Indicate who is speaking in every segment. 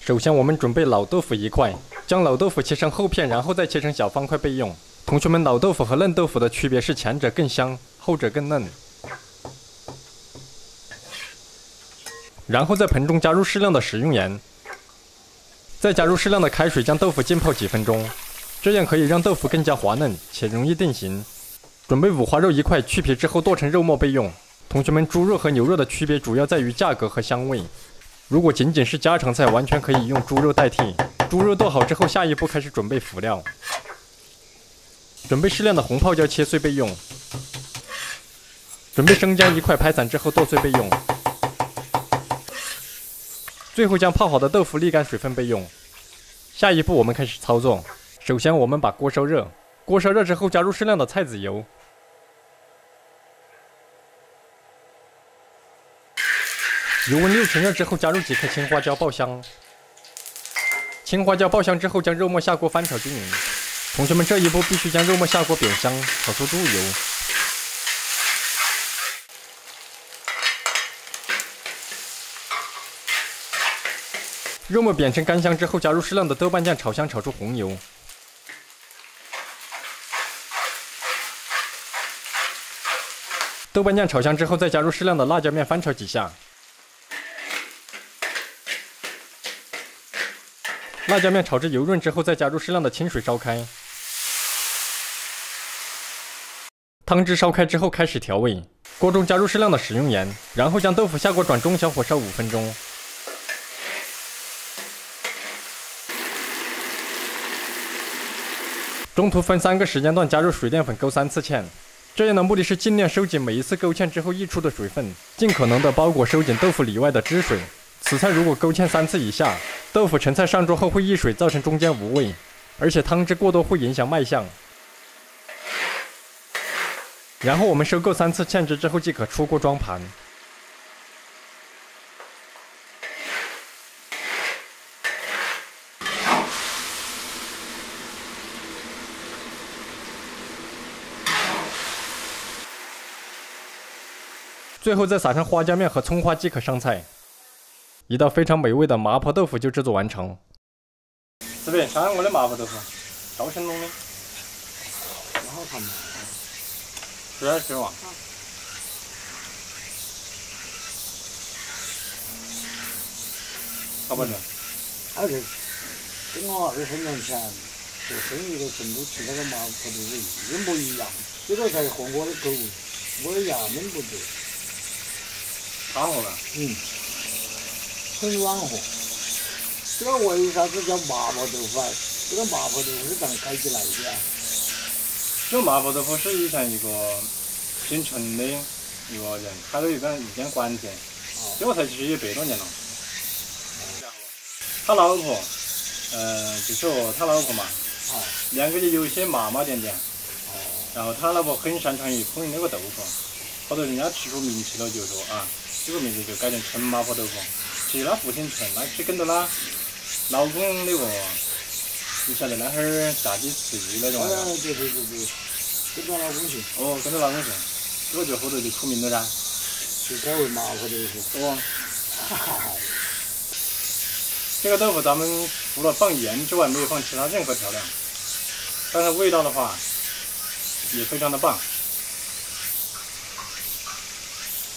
Speaker 1: 首先，我们准备老豆腐1块，将老豆腐切成厚片，然后再切成小方块备用。同学们，老豆腐和嫩豆腐的区别是前者更香，后者更嫩。然后在盆中加入适量的食用盐，再加入适量的开水，将豆腐浸泡几分钟，这样可以让豆腐更加滑嫩且容易定型。准备五花肉1块，去皮之后剁成肉末备用。同学们，猪肉和牛肉的区别主要在于价格和香味。如果仅仅是家常菜，完全可以用猪肉代替。猪肉剁好之后，下一步开始准备辅料。准备适量的红泡椒切碎备用。准备生姜1块，拍散之后剁碎备用。最后将泡好的豆腐沥干水分备用。下一步我们开始操作。首先我们把锅烧热，锅烧热之后加入适量的菜籽油。油温6成热之后，加入几颗青花椒爆香。青花椒爆香之后，将肉末下锅翻炒均匀。同学们，这一步必须将肉末下锅煸香，炒出猪油。肉末煸成干香之后，加入适量的豆瓣酱炒香，炒出红油。豆瓣酱炒香之后，再加入适量的辣椒面翻炒几下。辣椒面炒至油润之后，再加入适量的清水烧开。汤汁烧开之后，开始调味。锅中加入适量的食用盐，然后将豆腐下锅转中小火烧5分钟。中途分3个时间段加入水淀粉勾3次芡，这样的目的是尽量收紧每一次勾芡之后溢出的水分，尽可能的包裹收紧豆腐里外的汁水。此菜如果勾芡3次以下，豆腐成菜上桌后会溢水，造成中间无味，而且汤汁过多会影响卖相。然后我们收够3次芡汁之后即可出锅装盘。最后再撒上花椒面和葱花即可上菜，一道非常美味的麻婆豆腐就制作完成。这边上我的麻婆豆腐，赵成龙的，
Speaker 2: 很好看嘛。
Speaker 1: 是啊是哇。好不好吃？
Speaker 2: 好吃。跟我20年前做生意的成都吃那个麻婆豆腐一模一样，这个才合我的口味，我的衙门不对。
Speaker 1: 汤和了。
Speaker 2: 很软和。这个为啥子叫麻婆豆腐啊？这个麻婆豆腐是怎么改起来的啊？
Speaker 1: 这麻婆豆腐是以前一个姓陈的一个人开了一间馆子，这个才其实也100多年了。他老婆，就说他老婆嘛，2个人有些麻麻点点，然后他老婆很擅长于烹饪那个豆腐，后头人家吃出名气了，就说啊，这个名字就改成陈麻婆豆腐。其实他不姓陈，那是跟着他老公那个，你晓得那会儿嫁鸡饲鸡那种。
Speaker 2: 对，跟着老公姓。
Speaker 1: 哦，跟着老公姓，这个就后头就出名了噻。
Speaker 2: 就改为麻婆豆腐。
Speaker 1: 哦。这个豆腐咱们除了放盐之外，没有放其他任何调料，但是味道的话也非常的棒。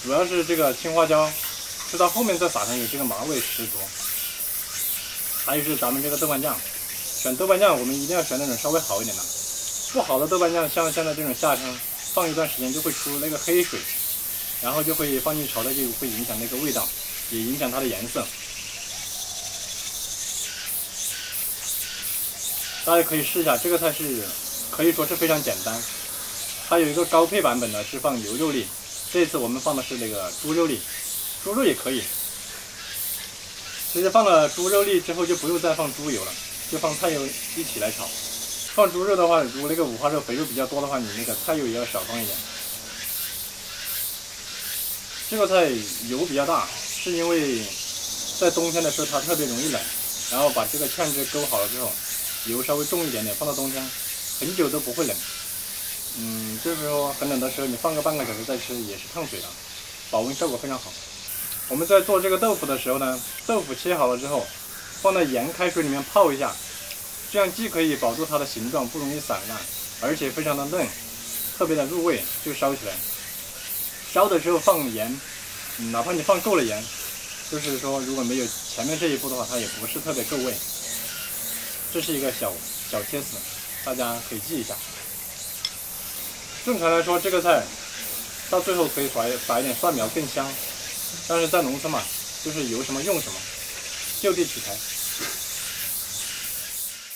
Speaker 1: 主要是这个青花椒，吃到后面再撒上去，这个麻味十足。还有是咱们这个豆瓣酱，选豆瓣酱我们一定要选那种稍微好一点的，不好的豆瓣酱像现在这种夏天放一段时间就会出那个黑水，然后就会放进去炒的就会影响那个味道，也影响它的颜色。大家可以试一下，这个菜是可以说是非常简单。它有一个高配版本的是放牛肉粒，这次我们放的是那个猪肉粒，猪肉也可以。其实放了猪肉粒之后就不用再放猪油了，就放菜油一起来炒。放猪肉的话，如果那个五花肉肥肉比较多的话，你那个菜油也要少放一点。这个菜油比较大，是因为在冬天的时候它特别容易冷，然后把这个芡汁勾好了之后，油稍微重一点点，放到冬天很久都不会冷。就是说很冷的时候，你放个半个小时再吃也是烫嘴的，保温效果非常好。我们在做这个豆腐的时候呢，豆腐切好了之后，放在盐开水里面泡一下，这样既可以保住它的形状不容易散烂，而且非常的嫩，特别的入味，就烧起来。烧的时候放盐，哪怕你放够了盐，就是说如果没有前面这一步的话，它也不是特别够味。这是一个小贴士，大家可以记一下。正常来说，这个菜到最后可以撒一点蒜苗更香，但是在农村嘛，就是有什么用什么，就地取材。